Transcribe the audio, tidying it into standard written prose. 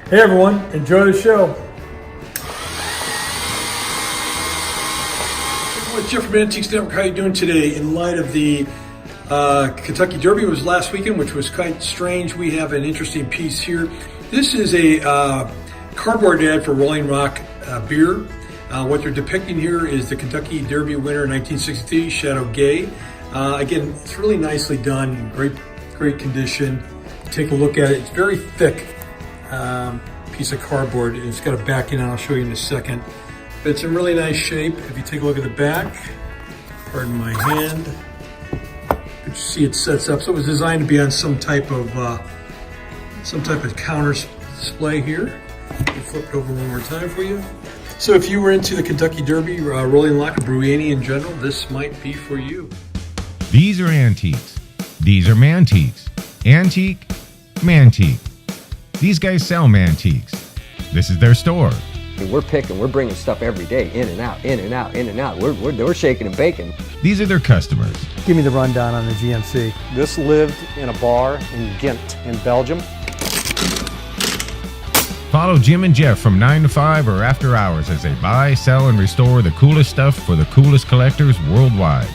Hey everyone, enjoy the show. It's Jeff from Mantiques Network. How are you doing today? In light of the Kentucky Derby was last weekend, which was quite strange, we have an interesting piece here. This is a cardboard ad for Rolling Rock beer. What they're depicting here is the Kentucky Derby winner in 1963, Shadow Gay. Again, it's really nicely done, great condition. Take a look at it. It's very thick piece of cardboard. It's got a backing, and I'll show you in a second. But it's in really nice shape. If you take a look at the back, pardon my hand, you see it sets up. So it was designed to be on some type of counter display here. Let me flip it over one more time for you. So if you were into the Kentucky Derby, Rolling Rock, or Brewini in general, this might be for you. These are antiques. These are mantiques. Antique, mantique. These guys sell mantiques. This is their store. We're bringing stuff every day, in and out, in and out, in and out. We're shaking and baking. These are their customers. Give me the rundown on the GMC. This lived in a bar in Ghent in Belgium. Follow Jim and Jeff from 9 to 5 or after hours as they buy, sell, and restore the coolest stuff for the coolest collectors worldwide.